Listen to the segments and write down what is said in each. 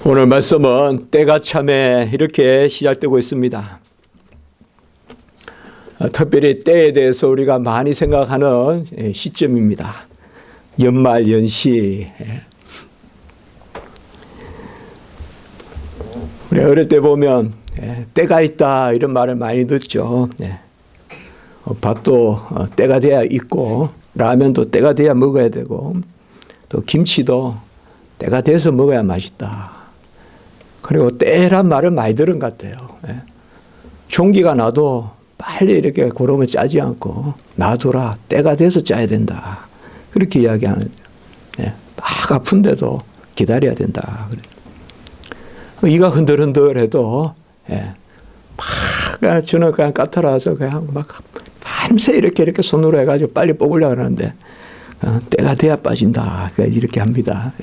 오늘 말씀은 때가 참에 이렇게 시작되고 있습니다. 특별히 때에 대해서 우리가 많이 생각하는 시점입니다. 연말 연시. 우리 어릴 때 보면 때가 있다 이런 말을 많이 듣죠. 밥도 때가 돼야 있고 라면도 때가 돼야 먹어야 되고 또 김치도 때가 돼서 먹어야 맛있다. 그리고 때란 말을 많이 들은 것 같아요. 종기가 나도 빨리 이렇게 고름을 짜지 않고 놔두라. 때가 돼서 짜야 된다. 그렇게 이야기하는. 막 아픈데도 기다려야 된다. 이가 흔들흔들해도 막 저는 그냥 까탈라서 그냥 막 밤새 이렇게 손으로 해가지고 빨리 뽑으려고 하는데 때가 돼야 빠진다. 이렇게 합니다.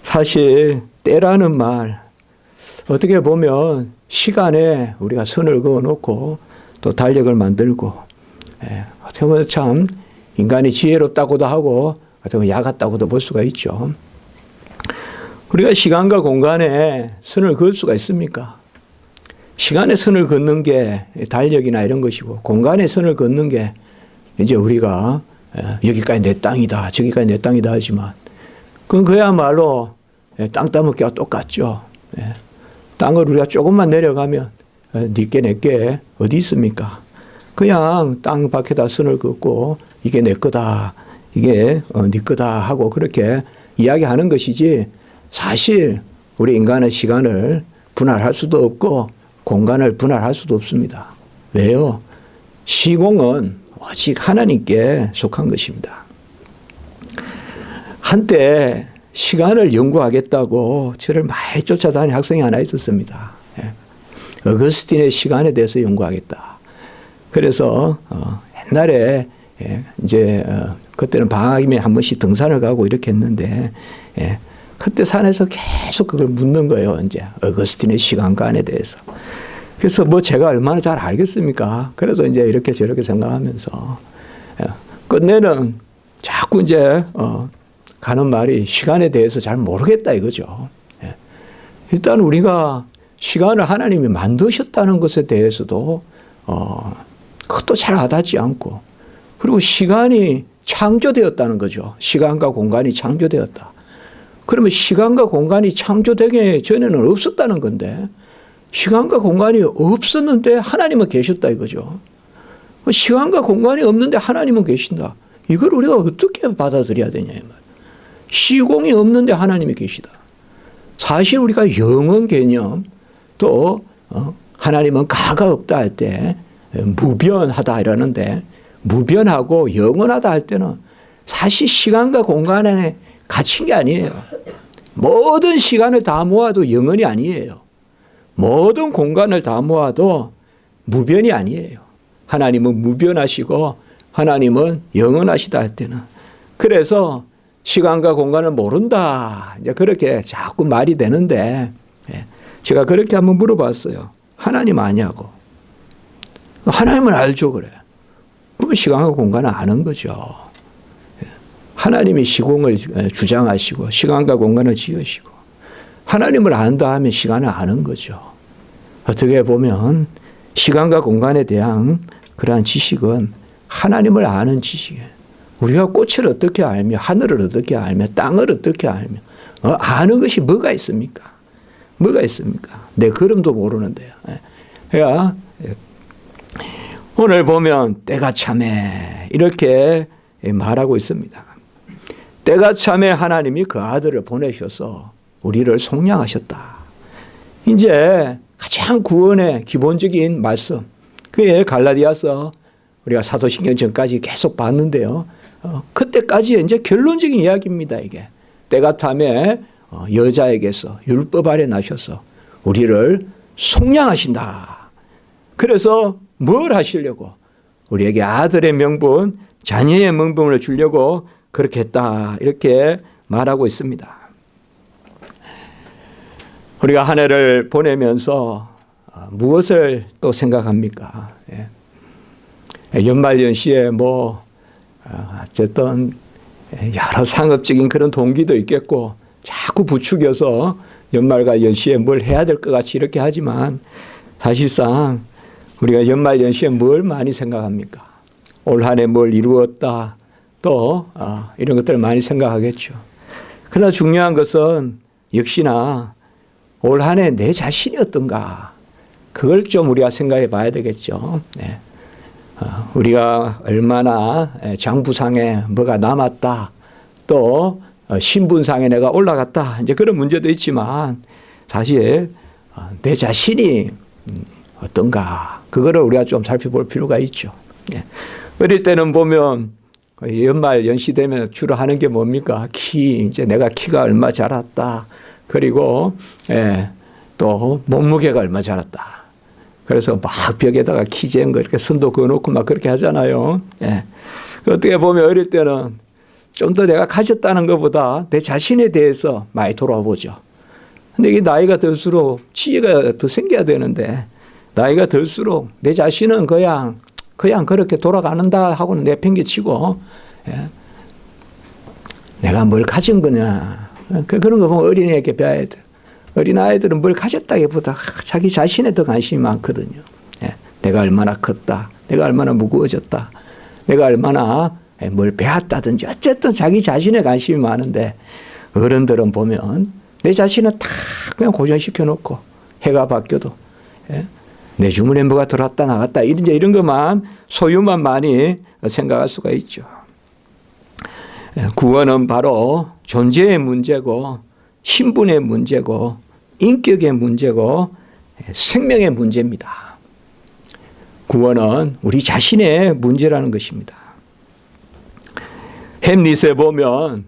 사실 때라는 말 어떻게 보면 시간에 우리가 선을 그어놓고 또 달력을 만들고 어떻게 보면 참 인간이 지혜롭다고도 하고 어떻게 보면 야 같다고도 볼 수가 있죠. 우리가 시간과 공간에 선을 그을 수가 있습니까? 시간에 선을 긋는 게 달력이나 이런 것이고 공간에 선을 긋는 게 이제 우리가 여기까지 내 땅이다 저기까지 내 땅이다 하지만 그건 그야말로 땅 따먹기와 똑같죠. 땅을 우리가 조금만 내려가면 니께 내께 어디 있습니까? 그냥 땅 밖에다 선을 긋고 이게 내 거다 이게 네 거다 하고 그렇게 이야기하는 것이지 사실 우리 인간의 시간을 분할할 수도 없고 공간을 분할할 수도 없습니다. 왜요? 시공은 오직 하나님께 속한 것입니다. 한때 시간을 연구하겠다고 저를 많이 쫓아다니는 학생이 하나 있었습니다. 어거스틴의 시간에 대해서 연구하겠다. 그래서 옛날에 이제 그때는 방학이면 한 번씩 등산을 가고 이렇게 했는데 그때 산에서 계속 그걸 묻는 거예요. 이제 어거스틴의 시간관에 대해서. 그래서 뭐 제가 얼마나 잘 알겠습니까? 그래서 이제 이렇게 저렇게 생각하면서 끝내는 자꾸 이제 가는 말이 시간에 대해서 잘 모르겠다 이거죠. 일단 우리가 시간을 하나님이 만드셨다는 것에 대해서도 그것도 잘 와닿지 않고 그리고 시간이 창조되었다는 거죠. 시간과 공간이 창조되었다. 그러면 시간과 공간이 창조되기 전에는 없었다는 건데 시간과 공간이 없었는데 하나님은 계셨다 이거죠. 시간과 공간이 없는데 하나님은 계신다. 이걸 우리가 어떻게 받아들여야 되냐 이 말. 시공이 없는데 하나님이 계시다. 사실 우리가 영원 개념 또 하나님은 가가 없다 할 때 무변하다 이러는데 무변하고 영원하다 할 때는 사실 시간과 공간에 갇힌 게 아니에요. 모든 시간을 다 모아도 영원이 아니에요. 모든 공간을 다 모아도 무변이 아니에요. 하나님은 무변하시고 하나님은 영원하시다 할 때는 그래서 시간과 공간을 모른다. 이제 그렇게 자꾸 말이 되는데 제가 그렇게 한번 물어봤어요. 하나님 아냐고. 하나님은 알죠 그래. 그러면 시간과 공간을 아는 거죠. 하나님이 시공을 주장하시고 시간과 공간을 지으시고 하나님을 안다 하면 시간을 아는 거죠. 어떻게 보면 시간과 공간에 대한 그러한 지식은 하나님을 아는 지식이에요. 우리가 꽃을 어떻게 알며 하늘을 어떻게 알며 땅을 어떻게 알며 아는 것이 뭐가 있습니까? 뭐가 있습니까? 내 걸음도 모르는데요. 그러니까 오늘 보면 때가 참에 이렇게 말하고 있습니다. 때가 참에 하나님이 그 아들을 보내셔서 우리를 속량하셨다. 이제 가장 구원의 기본적인 말씀 그게 갈라디아서 우리가 사도신경 전까지 계속 봤는데요. 그때까지 이제 결론적인 이야기입니다. 이게 때가 참에 여자에게서 율법 아래 나셔서 우리를 속량하신다. 그래서 뭘 하시려고 우리에게 아들의 명분 자녀의 명분을 주려고 그렇게 했다. 이렇게 말하고 있습니다. 우리가 한 해를 보내면서 무엇을 또 생각합니까? 연말연시에 어쨌든 여러 상업적인 그런 동기도 있겠고 자꾸 부추겨서 연말과 연시에 뭘 해야 될 것 같이 이렇게 하지만 사실상 우리가 연말 연시에 뭘 많이 생각합니까? 올 한 해 뭘 이루었다. 또 이런 것들을 많이 생각하겠죠. 그러나 중요한 것은 역시나 올 한 해 내 자신이 어떤가. 그걸 좀 우리가 생각해 봐야 되겠죠. 네. 우리가 얼마나 장부상에 뭐가 남았다. 또 신분상에 내가 올라갔다. 이제 그런 문제도 있지만 사실 내 자신이 어떤가. 그거를 우리가 좀 살펴볼 필요가 있죠. 네. 어릴 때는 보면 연말 연시 되면 주로 하는 게 뭡니까? 이제 내가 키가 얼마 자랐다. 그리고 또 몸무게가 얼마 자랐다. 그래서 막 벽에다가 키 재은 거 이렇게 선도 그어놓고 막 그렇게 하잖아요. 어떻게 보면 어릴 때는 좀 더 내가 가졌다는 것보다 내 자신에 대해서 많이 돌아보죠. 근데 이게 나이가 들수록 지혜가 더 생겨야 되는데 나이가 들수록 내 자신은 그냥 그렇게 돌아가는다 하고는 내팽개치고 내가 뭘 가진 거냐. 그런 거 보면 어린애에게 배워야 돼. 어린아이들은 뭘 가졌다기보다 자기 자신에 더 관심이 많거든요. 내가 얼마나 컸다. 내가 얼마나 무거워졌다. 내가 얼마나 뭘 배웠다든지 어쨌든 자기 자신에 관심이 많은데 어른들은 보면 내 자신은 다 그냥 고정시켜 놓고 해가 바뀌어도 내 주머니에 뭐가 들어왔다 나갔다 이런 것만 소유만 많이 생각할 수가 있죠. 구원은 바로 존재의 문제고 신분의 문제고 인격의 문제고 생명의 문제입니다. 구원은 우리 자신의 문제라는 것입니다. 햄릿에 보면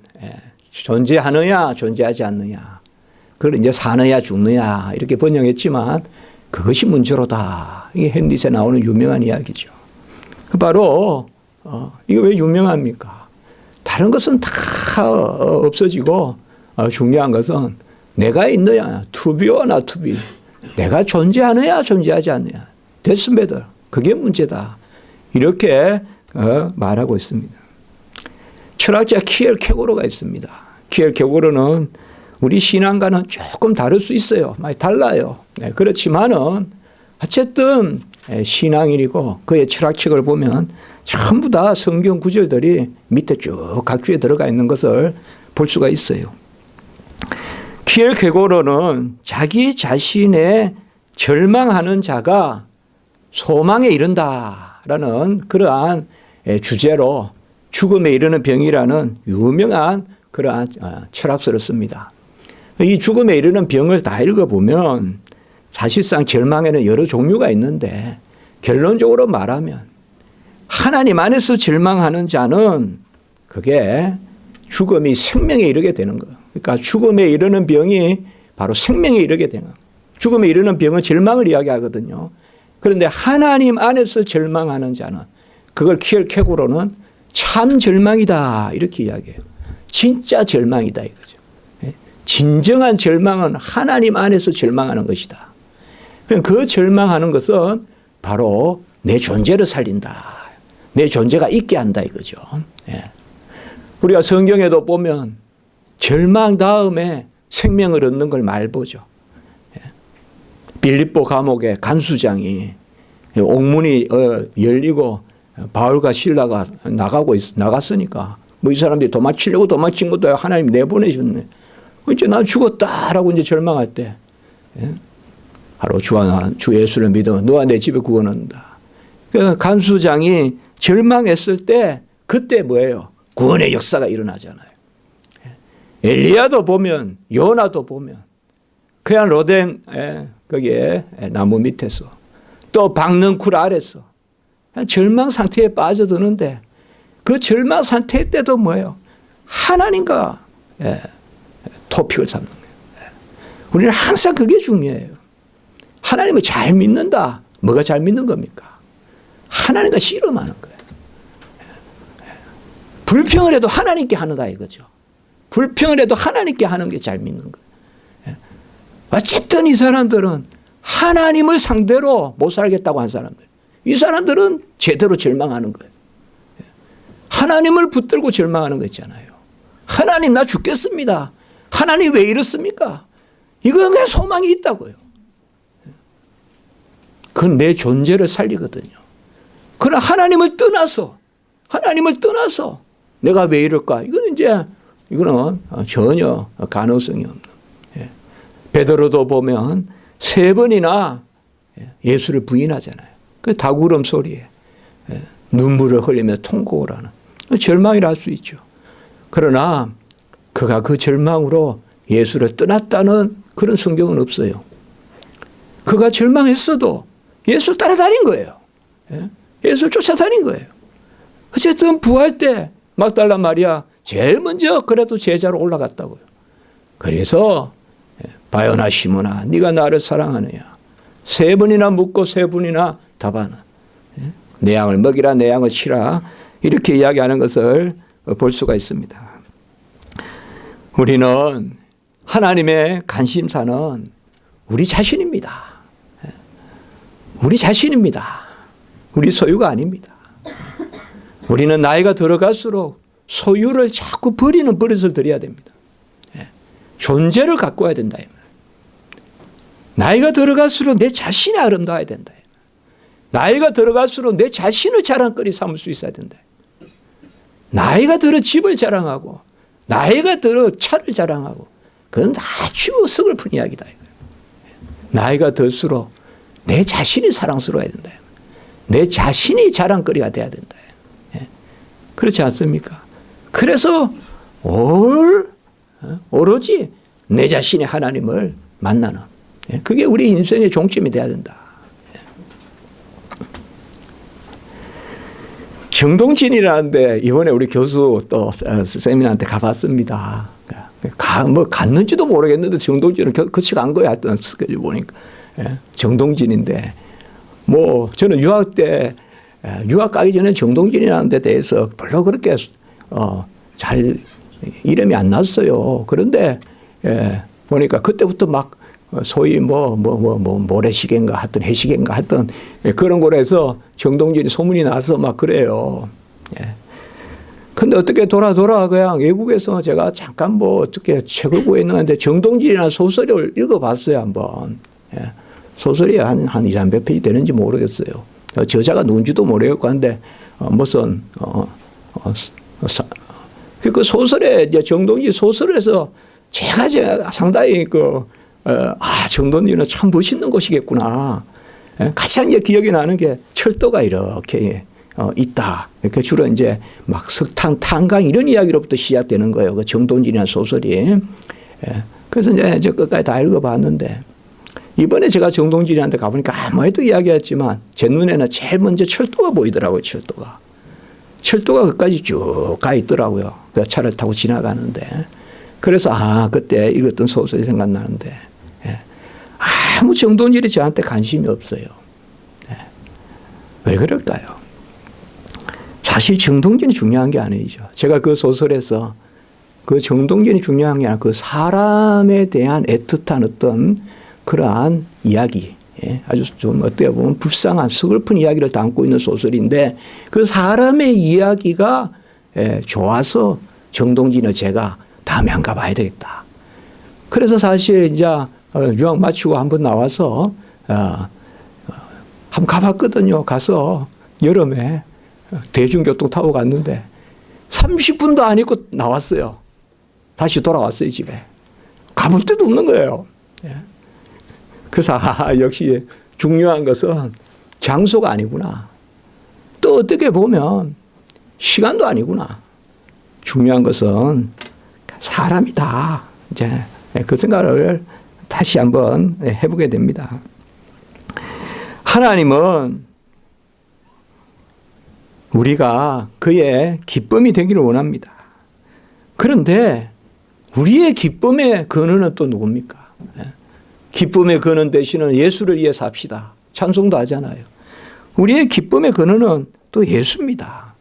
존재하느냐 존재하지 않느냐 그걸 이제 사느냐 죽느냐 이렇게 번역했지만 그것이 문제로다. 이게 햄릿에 나오는 유명한 이야기죠. 바로 이거 왜 유명합니까? 다른 것은 다 없어지고 중요한 것은 내가 있느냐, to be or not to be. 내가 존재하느냐, 존재하지 않느냐. That's matter. 그게 문제다. 이렇게 말하고 있습니다. 철학자 키엘케고르가 있습니다. 키엘케고르는 우리 신앙과는 조금 다를 수 있어요. 많이 달라요. 그렇지만은 어쨌든 신앙인이고 그의 철학책을 보면 전부 다 성경 구절들이 밑에 쭉 각주에 들어가 있는 것을 볼 수가 있어요. 키엘케고르는 자기 자신의 절망하는 자가 소망에 이른다라는 그러한 주제로 죽음에 이르는 병이라는 유명한 그러한 철학서를 씁니다. 이 죽음에 이르는 병을 다 읽어보면 사실상 절망에는 여러 종류가 있는데 결론적으로 말하면 하나님 안에서 절망하는 자는 그게 죽음이 생명에 이르게 되는 거예요. 그러니까 죽음에 이르는 병이 바로 생명에 이르게 되는 거예요. 죽음에 이르는 병은 절망을 이야기하거든요. 그런데 하나님 안에서 절망하는 자는 그걸 키엘케고르는 참 절망이다 이렇게 이야기해요. 진짜 절망이다 이거죠. 진정한 절망은 하나님 안에서 절망하는 것이다. 그 절망하는 것은 바로 내 존재를 살린다. 내 존재가 있게 한다 이거죠. 우리가 성경에도 보면 절망 다음에 생명을 얻는 걸 말보죠. 빌립보 감옥의 간수장이 옥문이 열리고 바울과 실라가 나갔으니까 뭐 이 사람들이 도망치려고 도망친 것도 하나님 내보내셨네. 이제 난 죽었다라고 이제 절망할 때 바로 주 예수를 믿어 너와 내 집에 구원 얻는다. 그 간수장이 절망했을 때 그때 뭐예요? 구원의 역사가 일어나잖아요. 엘리야도 보면 요나도 보면 그냥 로뎀 거기에 나무 밑에서 또 박는 굴 아래서 절망 상태에 빠져드는데 그 절망 상태 때도 뭐예요? 하나님과 토픽을 잡는 거예요. 우리는 항상 그게 중요해요. 하나님을 잘 믿는다. 뭐가 잘 믿는 겁니까? 하나님과 씨름하는 거예요. 불평을 해도 하나님께 하는다 이거죠. 불평을 해도 하나님께 하는 게 잘 믿는 거예요. 어쨌든 이 사람들은 하나님을 상대로 못 살겠다고 한 사람들. 이 사람들은 제대로 절망하는 거예요. 하나님을 붙들고 절망하는 거 있잖아요. 하나님 나 죽겠습니다. 하나님 왜 이렇습니까? 이건 그냥 소망이 있다고요. 그건 내 존재를 살리거든요. 그러나 하나님을 떠나서 내가 왜 이럴까? 이거는 전혀 가능성이 없는. 베드로도 보면 3번이나 예수를 부인하잖아요. 그 다구름 소리에 눈물을 흘리며 통곡을 하는 절망이라 할 수 있죠. 그러나 그가 그 절망으로 예수를 떠났다는 그런 성경은 없어요. 그가 절망했어도 예수를 따라다닌 거예요. 예수를 쫓아다닌 거예요. 어쨌든 부활 때 막달라 마리아 제일 먼저 그래도 제자로 올라갔다고요. 그래서 바요나 시몬아 네가 나를 사랑하느냐 3번이나 묻고 3번이나 답하는 내 양을 먹이라 내 양을 치라 이렇게 이야기하는 것을 볼 수가 있습니다. 우리는 하나님의 관심사는 우리 자신입니다. 우리 자신입니다. 우리 소유가 아닙니다. 우리는 나이가 들어갈수록 소유를 자꾸 버리는 버릇을 들여야 됩니다. 존재를 가꿔야 된다. 나이가 들어갈수록 내 자신이 아름다워야 된다. 나이가 들어갈수록 내 자신을 자랑거리 삼을 수 있어야 된다. 나이가 들어 집을 자랑하고 나이가 들어 차를 자랑하고 그건 아주 서글픈 이야기다. 나이가 들수록 내 자신이 사랑스러워야 된다. 내 자신이 자랑거리가 돼야 된다. 그렇지 않습니까? 그래서 오로지 내 자신이 하나님을 만나는 그게 우리 인생의 종점이 돼야 된다. 정동진이라는데 이번에 우리 교수 또 세미나한테 가봤습니다. 갔는지도 모르겠는데 정동진은 같이 간 거야. 하여튼 스케줄 보니까. 정동진인데 저는 유학 때 유학 가기 전에 정동진이라는 데 대해서 별로 그렇게 잘 이름이 안 났어요. 그런데 보니까 그때부터 막 소위 모래시계인가 하여튼 해시계인가 하여튼 그런 거로 해서 정동진이 소문이 나서 막 그래요. 근데 어떻게 돌아 그냥 외국에서 제가 잠깐 어떻게 책을 구했는데 정동진이라는 소설을 읽어봤어요 한번. 소설이 한 200~300페이지 되는지 모르겠어요. 저자가 누군지도 모르겠고 한데 무슨 그 소설에 이제 정동진 소설에서 제가 상당히 정동진은 참 멋있는 곳이겠구나. 가장 이제 기억이 나는 게 철도가 이렇게 있다. 그 주로 이제 막 석탄, 탄광 이런 이야기로부터 시작되는 거예요. 그 정동진이라는 소설이. 그래서 이제 끝까지 다 읽어봤는데 이번에 제가 정동진이한테 가보니까 아무래도 이야기했지만 제 눈에는 제일 먼저 철도가 보이더라고요. 철도가 끝까지 쭉 가 있더라고요. 그 차를 타고 지나가는데. 그래서 그때 읽었던 소설이 생각나는데 아무 정동진이 저한테 관심이 없어요. 왜 그럴까요? 사실 정동진이 중요한 게 아니죠. 제가 그 소설에서 그 정동진이 중요한 게 아니라 그 사람에 대한 애틋한 어떤 그러한 이야기, 아주 좀 어떻게 보면 불쌍한 서글픈 이야기를 담고 있는 소설인데 그 사람의 이야기가 좋아서 정동진을 제가 다음에 안 가봐야 되겠다. 그래서 사실 이제 유학 마치고 한번 나와서 한번 가봤거든요. 가서 여름에 대중교통 타고 갔는데 30분도 안 있고 나왔어요. 다시 돌아왔어요, 집에. 가볼 데도 없는 거예요. 그래서 역시 중요한 것은 장소가 아니구나. 또 어떻게 보면 시간도 아니구나. 중요한 것은 사람이다. 이제 그 생각을 다시 한번 해보게 됩니다. 하나님은 우리가 그의 기쁨이 되기를 원합니다. 그런데 우리의 기쁨의 근원은 또 누굽니까? 기쁨의 근원 되시는 예수를 위해 삽시다. 찬송도 하잖아요. 우리의 기쁨의 근원은 또 예수입니다.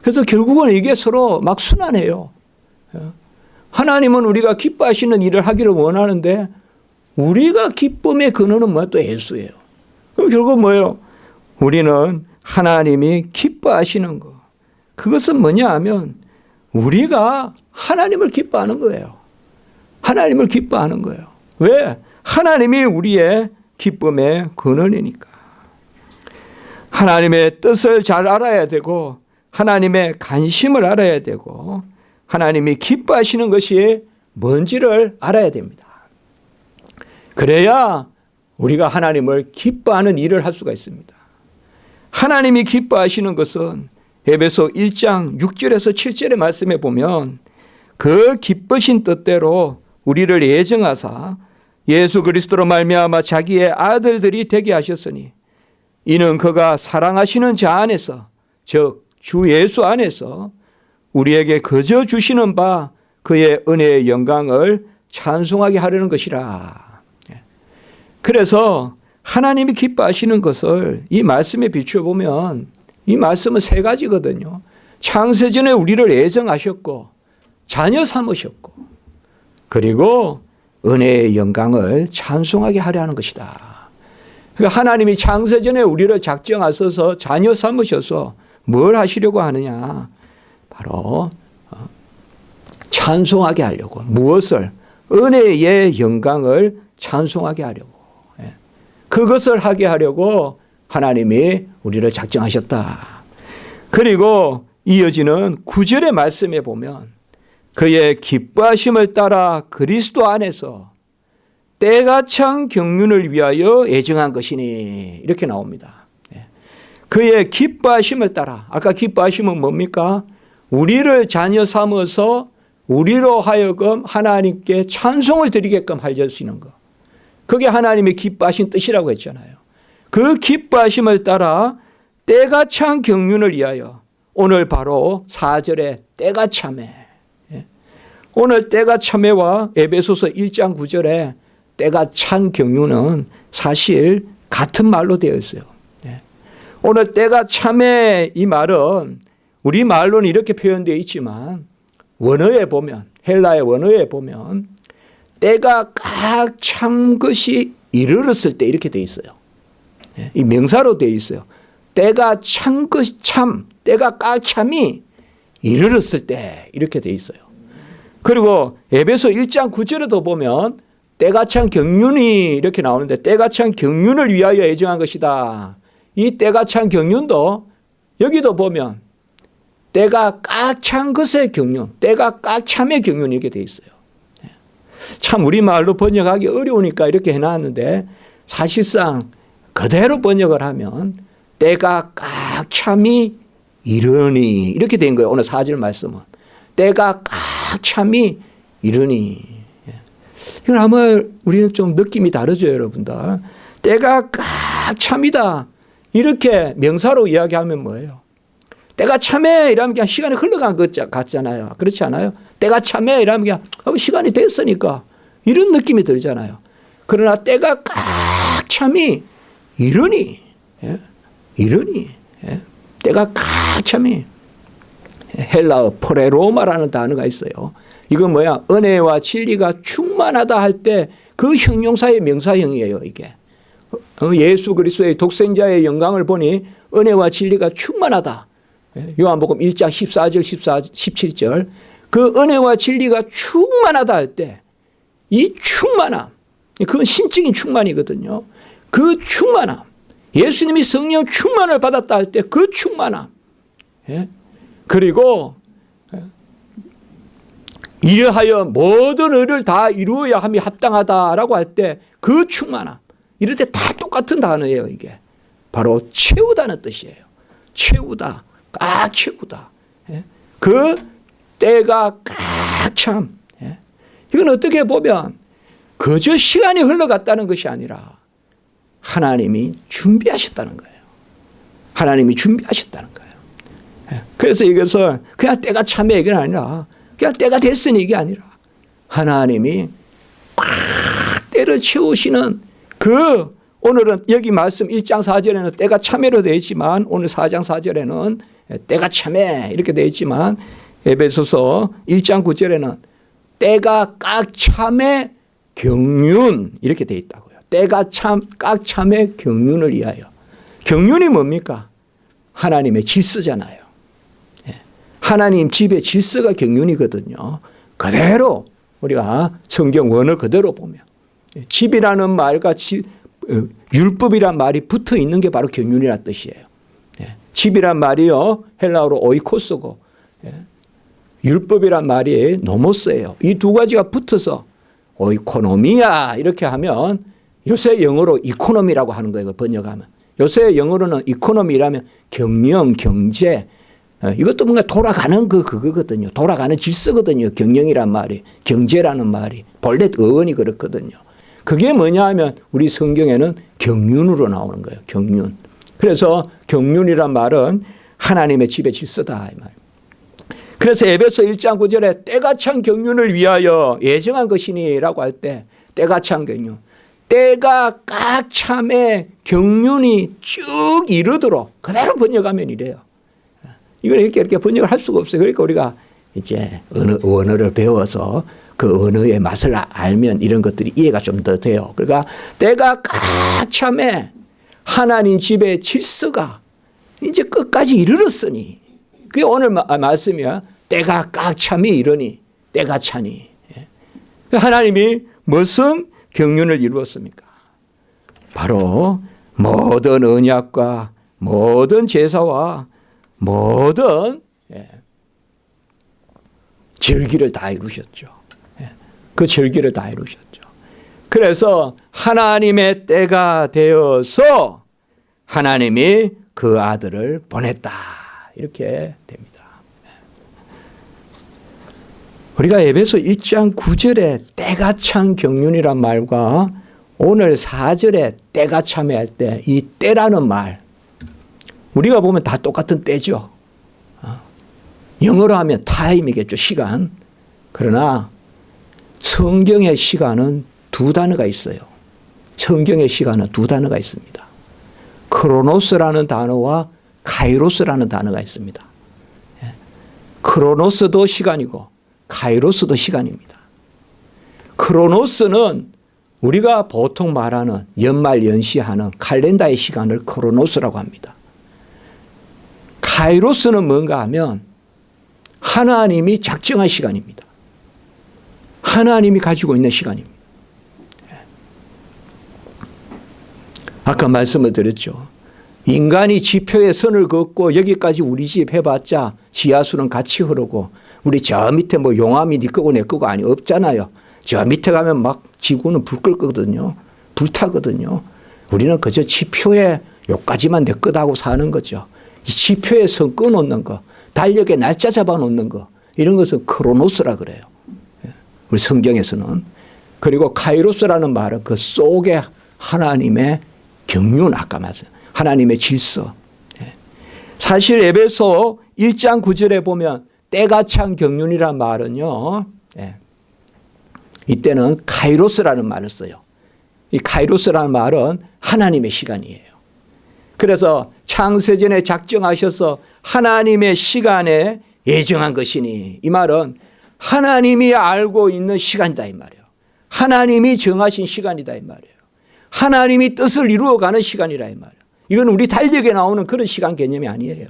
그래서 결국은 이게 서로 막 순환해요. 하나님은 우리가 기뻐하시는 일을 하기를 원하는데 우리가 기쁨의 근원은 뭐야? 또 예수예요. 그럼 결국 뭐예요? 우리는 하나님이 기뻐하시는 것. 그것은 뭐냐 하면 우리가 하나님을 기뻐하는 거예요. 하나님을 기뻐하는 거예요. 왜? 하나님이 우리의 기쁨의 근원이니까. 하나님의 뜻을 잘 알아야 되고 하나님의 관심을 알아야 되고 하나님이 기뻐하시는 것이 뭔지를 알아야 됩니다. 그래야 우리가 하나님을 기뻐하는 일을 할 수가 있습니다. 하나님이 기뻐하시는 것은 에베소 1장 6절에서 7절의 말씀에 보면 그 기쁘신 뜻대로 우리를 예정하사 예수 그리스도로 말미암아 자기의 아들들이 되게 하셨으니 이는 그가 사랑하시는 자 안에서 즉 주 예수 안에서 우리에게 거저 주시는 바 그의 은혜의 영광을 찬송하게 하려는 것이라. 그래서 하나님이 기뻐하시는 것을 이 말씀에 비춰보면 이 말씀은 세 가지거든요. 창세전에 우리를 애정하셨고 자녀 삼으셨고 그리고 은혜의 영광을 찬송하게 하려 하는 것이다. 그러니까 하나님이 창세전에 우리를 작정하셔서 자녀 삼으셔서 뭘 하시려고 하느냐. 바로 찬송하게 하려고. 무엇을? 은혜의 영광을 찬송하게 하려고. 그것을 하게 하려고 하나님이 우리를 작정하셨다. 그리고 이어지는 9절의 말씀에 보면 그의 기뻐하심을 따라 그리스도 안에서 때가 찬 경륜을 위하여 예정한 것이니 이렇게 나옵니다. 그의 기뻐하심을 따라. 아까 기뻐하심은 뭡니까? 우리를 자녀 삼아서 우리로 하여금 하나님께 찬송을 드리게끔 하실 수 있는 것. 그게 하나님의 기뻐하신 뜻이라고 했잖아요. 그 기뻐하심을 따라 때가 찬 경륜을 위하여 오늘 바로 4절에 때가 참해. 오늘 때가 참해와 에베소서 1장 9절에 때가 찬 경륜은 사실 같은 말로 되어 있어요. 오늘 때가 참해 이 말은 우리 말로는 이렇게 표현되어 있지만 원어에 보면 헬라의 원어에 보면 때가 꽉 찬 것이 이르렀을 때 이렇게 되어 있어요. 이 명사로 되어 있어요. 때가 찬 것이 때가 꽉 참이 이르렀을 때 이렇게 되어 있어요. 그리고 에베소 1장 9절에도 보면 때가 찬 경륜이 이렇게 나오는데 때가 찬 경륜을 위하여 예정한 것이다. 이 때가 찬 경륜도 여기도 보면 때가 꽉 찬 것의 경륜, 때가 꽉 참의 경륜이 이렇게 되어 있어요. 참 우리말로 번역하기 어려우니까 이렇게 해놨는데 사실상 그대로 번역을 하면 때가 꽉 참이 이르니 이렇게 된 거예요. 오늘 4절 말씀은. 때가 꽉 참이 이르니. 이건 아마 우리는 좀 느낌이 다르죠, 여러분들. 때가 꽉 참이다. 이렇게 명사로 이야기하면 뭐예요? 때가 참해 이러면 그냥 시간이 흘러간 것 같잖아요. 그렇지 않아요? 때가 참해 이러면 그냥 시간이 됐으니까 이런 느낌이 들잖아요. 그러나 때가 꽉 참이 이르니. 이르니. 때가 꽉 참이. 헬라어 포레로마라는 단어가 있어요. 이건 뭐야? 은혜와 진리가 충만하다 할 때 그 형용사의 명사형이에요, 이게. 예수 그리스도의 독생자의 영광을 보니 은혜와 진리가 충만하다. 요한복음 1장 14절 17절 그 은혜와 진리가 충만하다 할 때 이 충만함 그건 신적인 충만이거든요. 그 충만함 예수님이 성령 충만을 받았다 할 때 그 충만함 그리고 이러하여 모든 의를 다 이루어야 함이 합당하다라고 할 때 그 충만함 이럴 때 다 똑같은 단어예요. 이게 바로 채우다는 뜻이에요. 채우다 꽉 채우다. 그 때가 꽉 참. 이건 어떻게 보면 그저 시간이 흘러갔다는 것이 아니라 하나님이 준비하셨다는 거예요. 하나님이 준비하셨다는 거예요. 그래서 이것을 그냥 때가 참에 이게 아니라 그냥 때가 됐으니 이게 아니라 하나님이 꽉 때를 채우시는 그 오늘은 여기 말씀 1장 4절에는 때가 참회로 되어 있지만 오늘 4장 4절에는 때가 참회 이렇게 되어 있지만 에베소서 1장 9절에는 때가 꽉 참의 경륜 이렇게 되어 있다고요. 때가 꽉 참의 경륜을 위하여. 경륜이 뭡니까? 하나님의 질서잖아요. 하나님 집의 질서가 경륜이거든요. 그대로 우리가 성경 원어 그대로 보면 집이라는 말과 율법이란 말이 붙어 있는 게 바로 경륜이라는 뜻이에요. 집이란 말이요 헬라어로 오이코스고 율법이란 말이 노모스예요. 이 두 가지가 붙어서 오이코노미아 이렇게 하면 요새 영어로 이코노미라고 하는 거예요. 번역하면. 요새 영어로는 이코노미라면 경영, 경제 이것도 뭔가 돌아가는 그거거든요. 돌아가는 질서거든요. 경영이란 말이 경제라는 말이 본래 어원이 그렇거든요. 그게 뭐냐 하면 우리 성경에는 경륜으로 나오는 거예요. 경륜. 그래서 경륜이란 말은 하나님의 집의 질서다 이 말. 그래서 에베소 1장 9절에 때가 찬 경륜을 위하여 예정한 것이니라고 할 때 때가 찬 경륜. 때가 꽉 참에 경륜이 쭉 이르도록 그대로 번역하면 이래요. 이걸 이렇게 번역을 할 수가 없어요. 그러니까 우리가 이제 언어를 배워서 그 언어의 맛을 알면 이런 것들이 이해가 좀 더 돼요. 그러니까 때가 꽉 참에 하나님 집의 질서가 이제 끝까지 이르렀으니 그게 오늘 말씀이야. 때가 꽉 참이 이르니 때가 차니. 하나님이 무슨 경륜을 이루었습니까? 바로 모든 언약과 모든 제사와 모든 절기를 다 이루셨죠. 그 절기를 다 이루셨죠. 그래서 하나님의 때가 되어서 하나님이 그 아들을 보냈다. 이렇게 됩니다. 우리가 에베소 1장 9절에 때가 찬 경륜이란 말과 오늘 4절에 때가 참에 할 때 이 때라는 말 우리가 보면 다 똑같은 때죠. 영어로 하면 타임이겠죠. 시간. 그러나 성경의 시간은 두 단어가 있어요. 성경의 시간은 두 단어가 있습니다. 크로노스라는 단어와 카이로스라는 단어가 있습니다. 크로노스도 시간이고 카이로스도 시간입니다. 크로노스는 우리가 보통 말하는 연말 연시하는 칼렌다의 시간을 크로노스라고 합니다. 카이로스는 뭔가 하면 하나님이 작정한 시간입니다. 하나님이 가지고 있는 시간입니다. 아까 말씀을 드렸죠. 인간이 지표에 선을 긋고 여기까지 우리 집 해봤자 지하수는 같이 흐르고 우리 저 밑에 뭐 용암이 네 거고 내 거고 아니 없잖아요. 저 밑에 가면 막 지구는 불 끓거든요. 불타거든요. 우리는 그저 지표에 요까지만 내 거다고 사는 거죠. 이 지표에 선 끊어놓는 거, 달력에 날짜 잡아놓는 거 이런 것은 크로노스라 그래요. 우리 성경에서는. 그리고 카이로스라는 말은 그 속에 하나님의 경륜 아까 말씀 하나님의 질서. 사실 에베소 1장 9절에 보면 때가 찬 경륜이란 말은요. 이때는 카이로스라는 말을 써요. 이 카이로스라는 말은 하나님의 시간이에요. 그래서 창세전에 작정하셔서 하나님의 시간에 예정한 것이니 이 말은 하나님이 알고 있는 시간이다 이 말이에요. 하나님이 정하신 시간이다 이 말이에요. 하나님이 뜻을 이루어가는 시간이라 이 말이에요. 이건 우리 달력에 나오는 그런 시간 개념이 아니에요.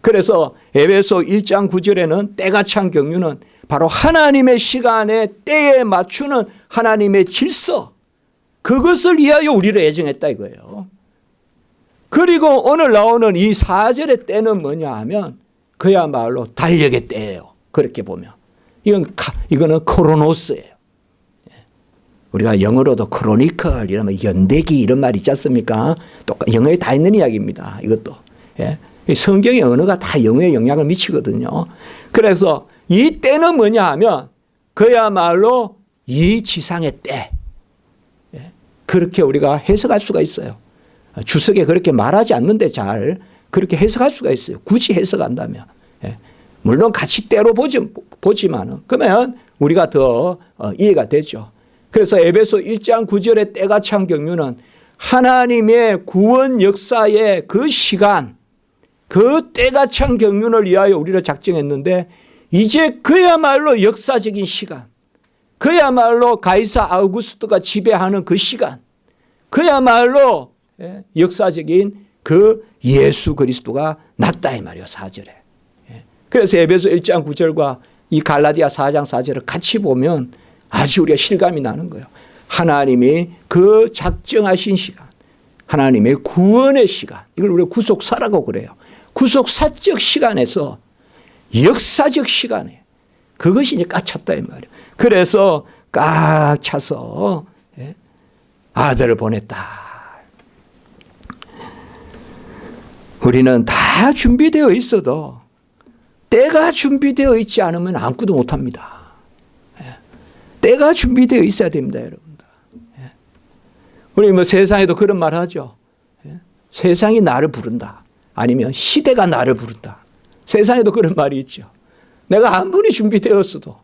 그래서 에베소 1장 9절에는 때가 찬 경륜은 바로 하나님의 시간에 때에 맞추는 하나님의 질서 그것을 위하여 우리를 예정했다 이거예요. 그리고 오늘 나오는 이 4절의 때는 뭐냐 하면 그야말로 달력의 때예요. 그렇게 보면. 이거는 크로노스예요. 우리가 영어로도 크로니컬 이러면 연대기 이런 말 있지 않습니까? 영어에 다 있는 이야기입니다. 이것도. 성경의 언어가 다 영어에 영향을 미치거든요. 그래서 이 때는 뭐냐 하면 그야말로 이 지상의 때. 그렇게 우리가 해석할 수가 있어요. 주석에 그렇게 말하지 않는데 잘 그렇게 해석할 수가 있어요. 굳이 해석한다면. 물론 같이 때로 보지만은 그러면 우리가 더 이해가 되죠. 그래서 에베소 1장 9절의 때가 찬 경륜은 하나님의 구원 역사의 그 시간, 그 때가 찬 경륜을 위하여 우리를 작정했는데 이제 그야말로 역사적인 시간, 그야말로 가이사 아우구스토가 지배하는 그 시간, 그야말로 역사적인 그 예수 그리스도가 났다 이 말이에요. 4절에. 그래서 에베소 1장 9절과 이 갈라디아 4장 4절을 같이 보면 아주 우리가 실감이 나는 거예요. 하나님이 그 작정하신 시간, 하나님의 구원의 시간, 이걸 우리가 구속사라고 그래요. 구속사적 시간에서 역사적 시간에 그것이 이제 꽉 찼다 이 말이에요. 그래서 꽉 차서 아들을 보냈다. 우리는 다 준비되어 있어도 때가 준비되어 있지 않으면 아무것도 못합니다. 때가 준비되어 있어야 됩니다, 여러분들. 우리 뭐 세상에도 그런 말 하죠. 세상이 나를 부른다. 아니면 시대가 나를 부른다. 세상에도 그런 말이 있죠. 내가 아무리 준비되었어도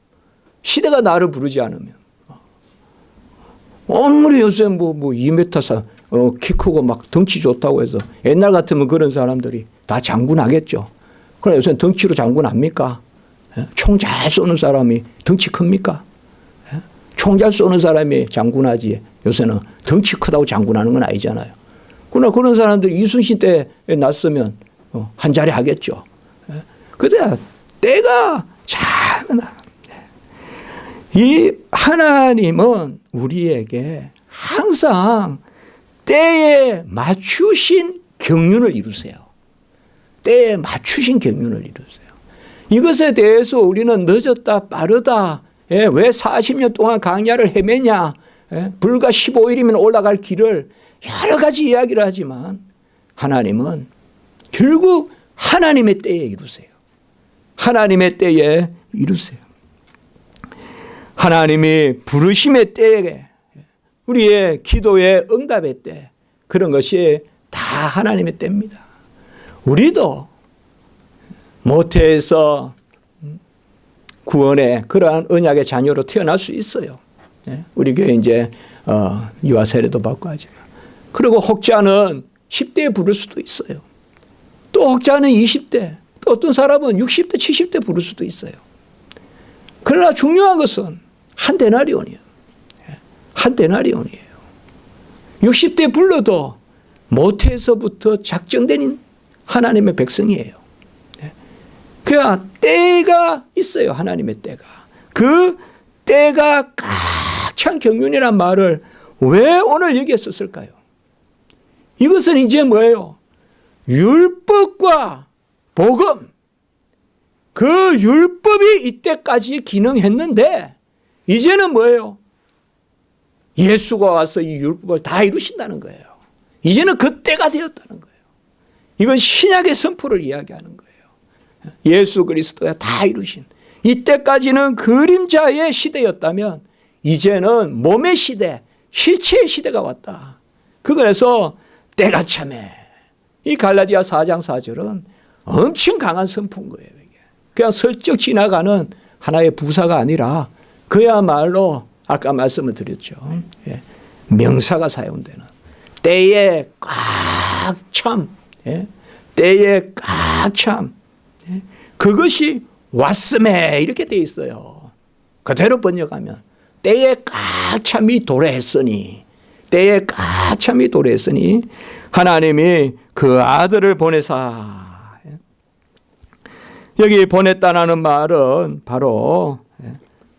시대가 나를 부르지 않으면. 아무리 요새 뭐 2m 키 크고 막 덩치 좋다고 해서 옛날 같으면 그런 사람들이 다 장군하겠죠. 그러나 요새는 덩치로 장군합니까? 총 잘 쏘는 사람이 덩치 큽니까? 총 잘 쏘는 사람이 장군하지 요새는 덩치 크다고 장군하는 건 아니잖아요. 그러나 그런 사람들이 이순신 때에 났으면 한 자리 하겠죠. 그래야 때가 잘 나. 이 하나님은 우리에게 항상 때에 맞추신 경륜을 이루세요. 때에 맞추신 경륜을 이루세요. 이것에 대해서 우리는 늦었다 빠르다. 왜 40년 동안 강야를 헤매냐. 불과 15일이면 올라갈 길을 여러 가지 이야기를 하지만 하나님은 결국 하나님의 때에 이루세요. 하나님의 때에 이루세요. 하나님이 부르심의 때에 우리의 기도의 응답의 때 그런 것이 다 하나님의 때입니다. 우리도 모태에서 구원의 그러한 언약의 자녀로 태어날 수 있어요. 우리 교회 이제 유아 세례도 받고 하지만 그리고 혹자는 10대에 부를 수도 있어요. 또 혹자는 20대, 또 어떤 사람은 60대, 70대 부를 수도 있어요. 그러나 중요한 것은 한 데나리온이에요. 한 데나리온이에요. 60대 불러도 모태에서부터 작정된 하나님의 백성이에요. 그러니까 때가 있어요. 하나님의 때가. 그 때가 꽉 찬 경륜이란 말을 왜 오늘 여기에 썼을까요? 이것은 이제 뭐예요? 율법과 복음. 그 율법이 이때까지 기능했는데 이제는 뭐예요? 예수가 와서 이 율법을 다 이루신다는 거예요. 이제는 그 때가 되었다는 거예요. 이건 신약의 선포를 이야기하는 거예요. 예수 그리스도가 다 이루신. 이때까지는 그림자의 시대였다면 이제는 몸의 시대, 실체의 시대가 왔다. 그래서 때가 참해. 이 갈라디아 4장 4절은 엄청 강한 선포인 거예요. 이게. 그냥 슬쩍 지나가는 하나의 부사가 아니라 그야말로 아까 말씀을 드렸죠. 명사가 사용되는 때에 꽉 참, 때에 꽉 참. 그것이 왔음에 이렇게 돼 있어요. 그대로 번역하면 때에 꽉 참이 도래했으니 때에 꽉 참이 도래했으니 하나님이 그 아들을 보내사. 여기 보냈다라는 말은 바로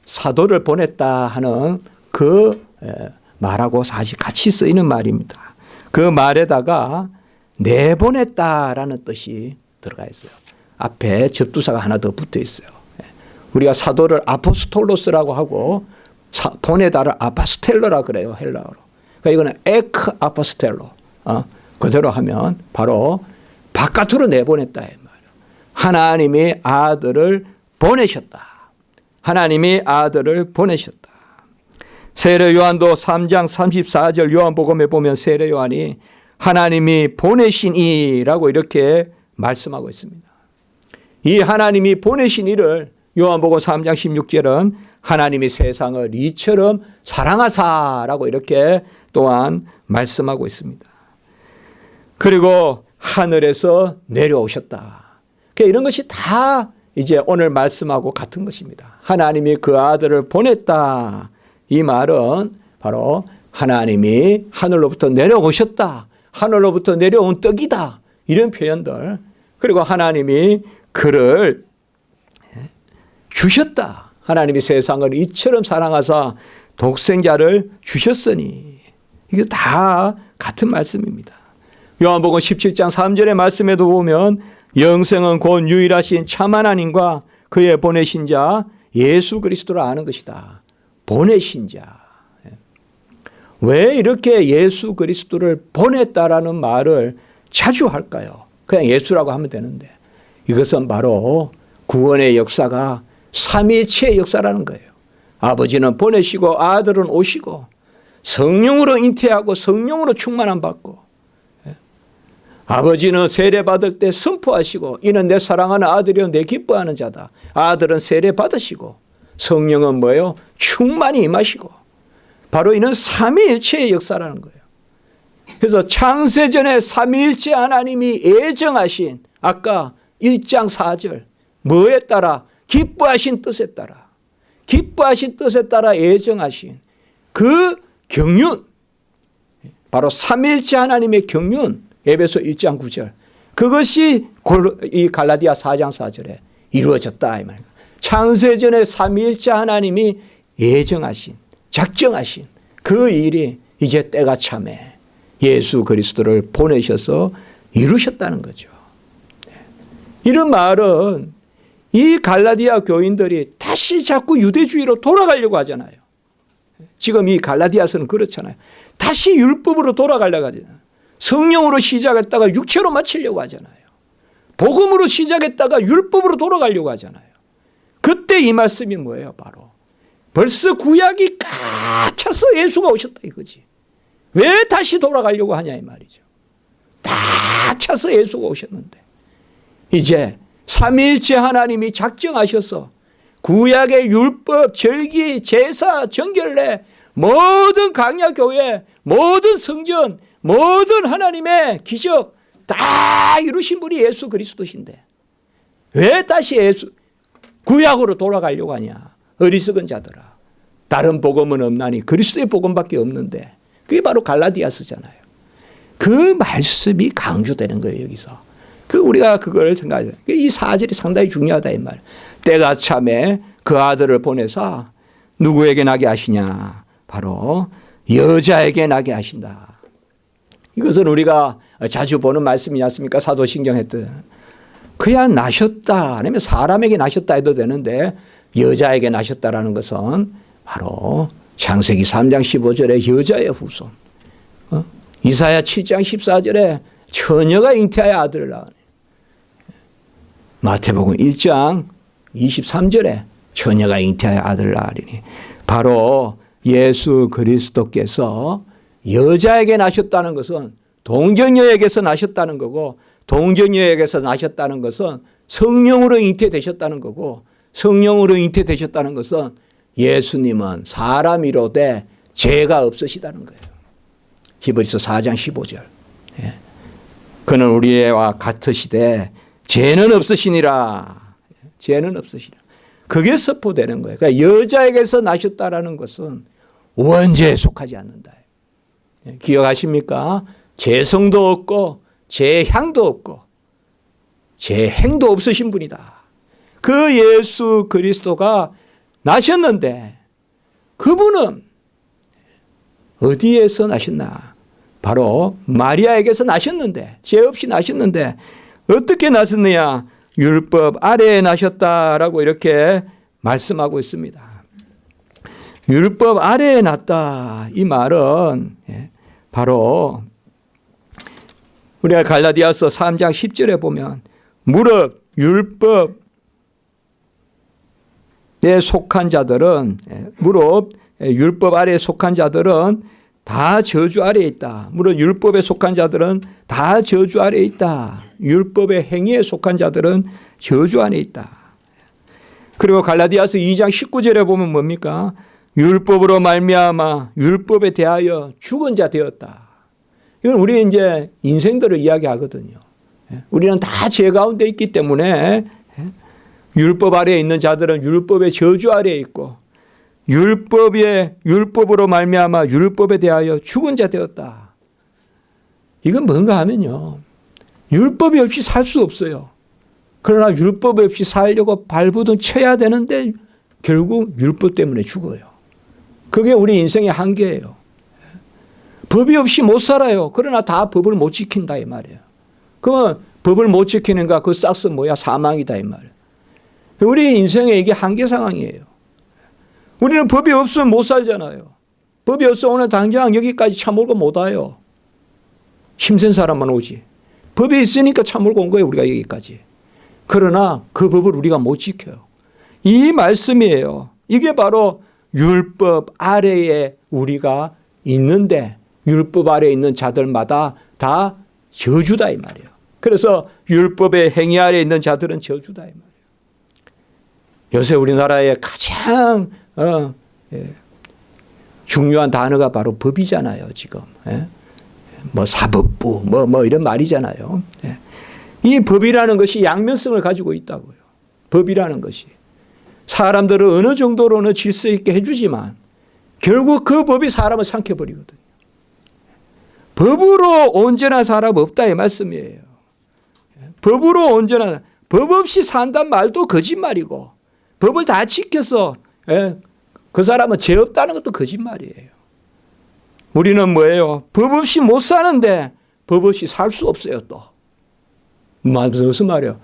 사도를 보냈다 하는 그 말하고 사실 같이 쓰이는 말입니다. 그 말에다가 내보냈다라는 뜻이 들어가 있어요. 앞에 접두사가 하나 더 붙어 있어요. 우리가 사도를 아포스톨로스라고 하고 보내다를 아파스텔로라 그래요. 헬라어로. 그러니까 이거는 에크 아포스텔로. 그대로 하면 바로 바깥으로 내보냈다. 하나님이 아들을 보내셨다. 하나님이 아들을 보내셨다. 세례 요한도 3장 34절 요한복음에 보면 세례 요한이 하나님이 보내신 이라고 이렇게 말씀하고 있습니다. 이 하나님이 보내신 이를 요한복음 3장 16절은 하나님이 세상을 이처럼 사랑하사라고 이렇게 또한 말씀하고 있습니다. 그리고 하늘에서 내려오셨다. 그러니까 이런 것이 다 이제 오늘 말씀하고 같은 것입니다. 하나님이 그 아들을 보냈다. 이 말은 바로 하나님이 하늘로부터 내려오셨다. 하늘로부터 내려온 떡이다. 이런 표현들. 그리고 하나님이 그를 주셨다. 하나님이 세상을 이처럼 사랑하사 독생자를 주셨으니. 이게 다 같은 말씀입니다. 요한복음 17장 3절의 말씀에도 보면 영생은 곧 유일하신 참 하나님과 그의 보내신 자 예수 그리스도를 아는 것이다. 보내신 자. 왜 이렇게 예수 그리스도를 보냈다라는 말을 자주 할까요? 그냥 예수라고 하면 되는데 이것은 바로 구원의 역사가 삼위일체의 역사라는 거예요. 아버지는 보내시고 아들은 오시고 성령으로 잉태하고 성령으로 충만함 받고 아버지는 세례받을 때 선포하시고 이는 내 사랑하는 아들이요 내 기뻐하는 자다. 아들은 세례받으시고 성령은 뭐예요? 충만히 임하시고 바로 이는 삼위일체의 역사라는 거예요. 그래서 창세전에 삼위일체 하나님이 예정하신 아까 1장 4절 뭐에 따라? 기뻐하신 뜻에 따라 기뻐하신 뜻에 따라 예정하신 그 경륜 바로 삼위일체 하나님의 경륜 에베소 1장 9절 그것이 이 갈라디아 4장 4절에 이루어졌다 이 말입니다. 창세전에 삼위일체 하나님이 예정하신 작정하신 그 일이 이제 때가 참에 예수 그리스도를 보내셔서 이루셨다는 거죠. 이런 말은 이 갈라디아 교인들이 다시 자꾸 유대주의로 돌아가려고 하잖아요. 지금 이 갈라디아서는 그렇잖아요. 다시 율법으로 돌아가려고 하잖아요. 성령으로 시작했다가 육체로 마치려고 하잖아요. 복음으로 시작했다가 율법으로 돌아가려고 하잖아요. 그때 이 말씀이 뭐예요? 바로 벌써 구약이 꽉 차서 예수가 오셨다 이거지. 왜 다시 돌아가려고 하냐 이 말이죠. 다 차서 예수가 오셨는데 이제 삼위일체 하나님이 작정하셔서 구약의 율법, 절기, 제사, 정결례 모든 강야교회, 모든 성전, 모든 하나님의 기적 다 이루신 분이 예수 그리스도신데 왜 다시 구약으로 돌아가려고 하냐. 어리석은 자들아. 다른 복음은 없나니 그리스도의 복음밖에 없는데 그게 바로 갈라디아서잖아요. 그 말씀이 강조되는 거예요 여기서. 우리가 그걸 생각해요. 이 4절이 상당히 중요하다 이 말. 때가 참에 그 아들을 보내사 누구에게 나게 하시냐. 바로 여자에게 나게 하신다. 이것은 우리가 자주 보는 말씀이지 않습니까? 사도신경 했던. 그냥 나셨다. 아니면 사람에게 나셨다 해도 되는데 여자에게 나셨다라는 것은 바로 창세기 3장 15절에 여자의 후손. 이사야 7장 14절에 처녀가 잉태하여 아들을 낳으니. 마태복음 1장 23절에 처녀가 잉태하여 아들을 낳으리니. 바로 예수 그리스도께서 여자에게 나셨다는 것은 동정녀에게서 나셨다는 거고 동정녀에게서 나셨다는 것은 성령으로 잉태되셨다는 거고 성령으로 잉태되셨다는 것은 예수님은 사람이로되 죄가 없으시다는 거예요. 히브리서 4장 15절. 그는 우리와 같으시되 죄는 없으시니라. 죄는 없으시니라. 그게 선포되는 거예요. 그러니까 여자에게서 나셨다라는 것은 원죄에 속하지 않는다. 기억하십니까? 죄성도 없고 죄향도 없고 죄행도 없으신 분이다. 그 예수 그리스도가 나셨는데 그분은 어디에서 나셨나? 바로 마리아에게서 나셨는데 죄 없이 나셨는데 어떻게 나셨느냐? 율법 아래에 나셨다라고 이렇게 말씀하고 있습니다. 율법 아래에 났다. 이 말은 바로 우리가 갈라디아서 3장 10절에 보면 무릇 율법에 속한 자들은 무릇 율법 아래에 속한 자들은 다 저주 아래에 있다. 무릇 율법에 속한 자들은 다 저주 아래에 있다. 율법의 행위에 속한 자들은 저주 안에 있다. 그리고 갈라디아서 2장 19절에 보면 뭡니까? 율법으로 말미암아 율법에 대하여 죽은 자 되었다. 이건 우리 이제 인생들을 이야기하거든요. 우리는 다 죄 가운데 있기 때문에 율법 아래에 있는 자들은 율법의 저주 아래에 있고 율법으로 말미암아 율법에 대하여 죽은 자 되었다. 이건 뭔가 하면요. 율법이 없이 살 수 없어요. 그러나 율법 없이 살려고 발부둥 쳐야 되는데 결국 율법 때문에 죽어요. 그게 우리 인생의 한계예요. 법이 없이 못 살아요. 그러나 다 법을 못 지킨다 이 말이에요. 그러면 법을 못 지키는가 그 싹스 뭐야? 사망이다 이 말이에요. 우리 인생의 이게 한계 상황이에요. 우리는 법이 없으면 못 살잖아요. 법이 없어 오늘 당장 여기까지 차 몰고 못 와요. 힘센 사람만 오지. 법이 있으니까 차 몰고 온 거예요. 우리가 여기까지. 그러나 그 법을 우리가 못 지켜요. 이 말씀이에요. 이게 바로 율법 아래에 우리가 있는데 율법 아래에 있는 자들마다 다 저주다 이 말이에요. 그래서 율법의 행위 아래에 있는 자들은 저주다 이 말이에요. 요새 우리나라의 가장 중요한 단어가 바로 법이잖아요. 지금 뭐 사법부 뭐 이런 말이잖아요. 이 법이라는 것이 양면성을 가지고 있다고요. 법이라는 것이 사람들을 어느 정도로는 질서 있게 해주지만 결국 그 법이 사람을 삼켜버리거든요. 법으로 온전한 사람 없다 이 말씀이에요. 법으로 온전한 법 없이 산단 말도 거짓말이고 법을 다 지켜서 그 사람은 죄 없다는 것도 거짓말이에요. 우리는 뭐예요? 법 없이 못 사는데 법 없이 살 수 없어요 또. 무슨 말이에요?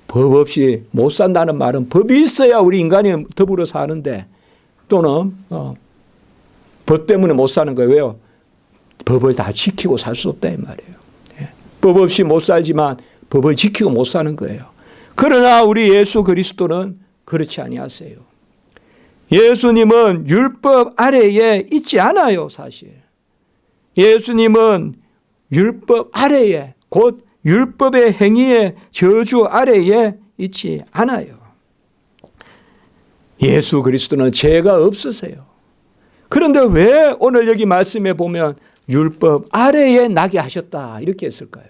법 없이 못 산다는 말은 법이 있어야 우리 인간이 더불어 사는데 또는 법 때문에 못 사는 거예요. 왜요? 법을 다 지키고 살 수 없다 이 말이에요. 법 없이 못 살지만 법을 지키고 못 사는 거예요. 그러나 우리 예수 그리스도는 그렇지 아니하세요. 예수님은 율법 아래에 있지 않아요 사실. 예수님은 율법 아래에 곧 율법의 행위의 저주 아래에 있지 않아요. 예수 그리스도는 죄가 없으세요. 그런데 왜 오늘 여기 말씀에 보면 율법 아래에 나게 하셨다 이렇게 했을까요?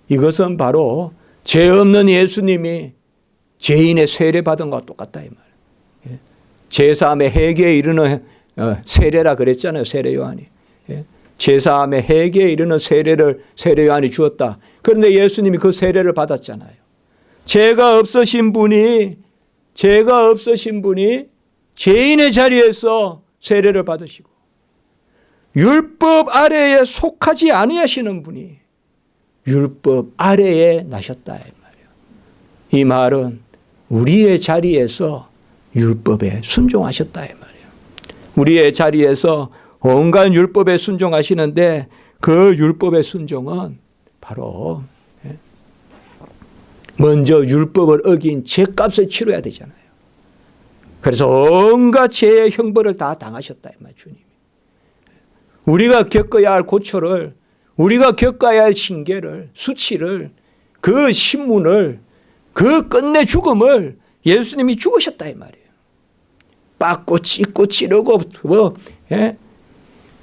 이것은 바로 죄 없는 예수님이 죄인의 세례받은 것과 똑같다 이 말이에요. 제사함의 회개에 이르는 세례라 그랬잖아요. 세례 요한이. 제사함의 회개에 이르는 세례를 세례 요한이 주었다. 그런데 예수님이 그 세례를 받았잖아요. 죄가 없으신 분이 죄인의 자리에서 세례를 받으시고 율법 아래에 속하지 아니하시는 분이 율법 아래에 나셨다 이 말이에요. 이 말은 우리의 자리에서 율법에 순종하셨다 이 말이에요. 우리의 자리에서 온갖 율법에 순종하시는데 그 율법의 순종은 바로 먼저 율법을 어긴 죄값을 치러야 되잖아요. 그래서 온갖 죄의 형벌을 다 당하셨다 이 말이에요. 주님이. 우리가 겪어야 할 고초를 우리가 겪어야 할 징계를 수치를 그 신문을 그 끝내 죽음을 예수님이 죽으셨다 이 말이에요. 빻고 찢고 찌르고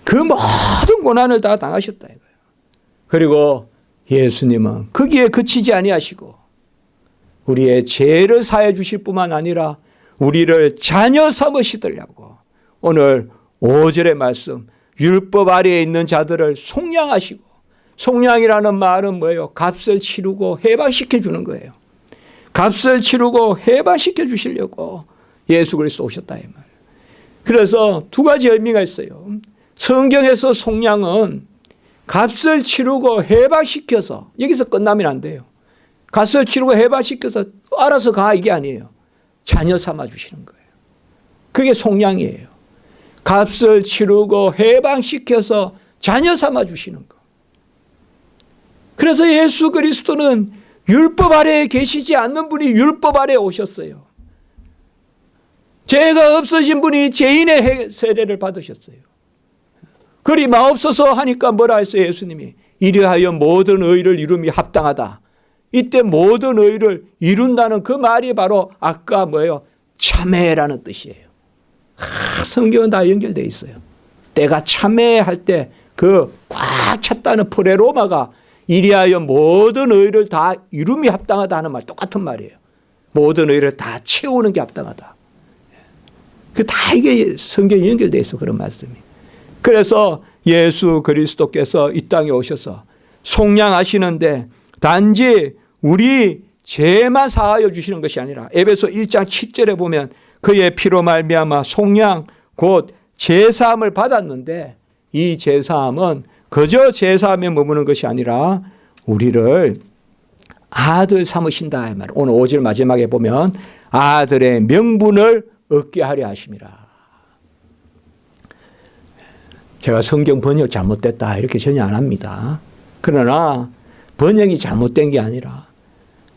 그 모든 고난을 다 당하셨다 이거예요. 그리고 예수님은 거기에 그치지 아니하시고 우리의 죄를 사해 주실 뿐만 아니라 우리를 자녀 삼으시더라고. 오늘 5절의 말씀 율법 아래에 있는 자들을 속량하시고 속량이라는 말은 뭐예요? 값을 치르고 해방시켜 주는 거예요. 값을 치르고 해방시켜 주시려고 예수 그리스도 오셨다 이 말이에요. 그래서 두 가지 의미가 있어요. 성경에서 속량은 값을 치르고 해방시켜서 여기서 끝나면 안 돼요. 값을 치르고 해방시켜서 알아서 가 이게 아니에요. 자녀 삼아 주시는 거예요. 그게 속량이에요. 값을 치르고 해방시켜서 자녀 삼아 주시는 거. 그래서 예수 그리스도는 율법 아래에 계시지 않는 분이 율법 아래에 오셨어요. 죄가 없으신 분이 죄인의 세례를 받으셨어요. 그리 마옵소서 하니까 뭐라 했어요 예수님이? 이리하여 모든 의를 이룸이 합당하다. 이때 모든 의를 이룬다는 그 말이 바로 아까 뭐예요? 참회라는 뜻이에요. 성경은 다 연결되어 있어요. 때가 참회할 때 그 꽉 찼다는 프레로마가 이리하여 모든 의를 다 이룸이 합당하다 하는 말 똑같은 말이에요. 모든 의를 다 채우는 게 합당하다. 그 다 이게 성경에 연결되어 있어 그런 말씀이. 그래서 예수 그리스도께서 이 땅에 오셔서 속량하시는데 단지 우리 죄만 사하여 주시는 것이 아니라 에베소 1장 7절에 보면 그의 피로 말미암아 속량 곧 제사함을 받았는데 이 제사함은 그저 제사함에 머무는 것이 아니라 우리를 아들 삼으신다. 오늘 5절 마지막에 보면 아들의 명분을 얻게 하려 하심이라. 제가 성경 번역 잘못됐다 이렇게 전혀 안 합니다. 그러나 번역이 잘못된 게 아니라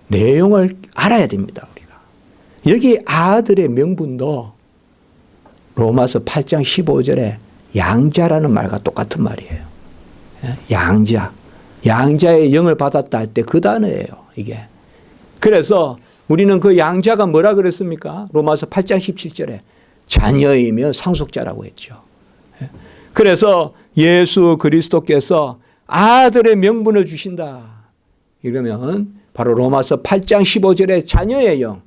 내용을 알아야 됩니다. 우리가. 여기 아들의 명분도 로마서 8장 15절에 양자라는 말과 똑같은 말이에요. 양자. 양자의 영을 받았다 할 때 그 단어예요. 이게. 그래서 우리는 그 양자가 뭐라 그랬습니까? 로마서 8장 17절에 자녀이며 상속자라고 했죠. 그래서 예수 그리스도께서 아들의 명분을 주신다. 이러면 바로 로마서 8장 15절에 자녀의 영,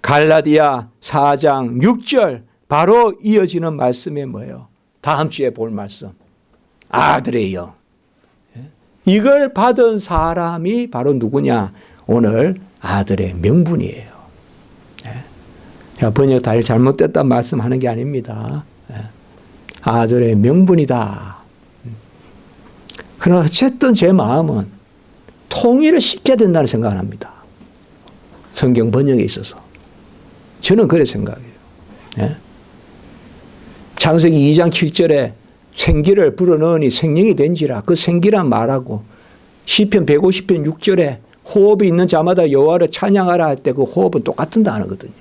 갈라디아 4장 6절 바로 이어지는 말씀이 뭐예요? 다음 주에 볼 말씀. 아들의 영. 이걸 받은 사람이 바로 누구냐? 오늘 아들의 명분이에요. 번역 다 잘못됐다 말씀하는 게 아닙니다. 아들의 명분이다. 그러나 어쨌든 제 마음은 통일을 시켜야 된다는 생각을 합니다. 성경 번역에 있어서. 저는 그래 생각해요. 창세기 2장 7절에 생기를 불어넣으니 생명이 된지라 그 생기란 말하고 시편 150편 6절에 호흡이 있는 자마다 여호와를 찬양하라 할 때 그 호흡은 똑같은 단어거든요.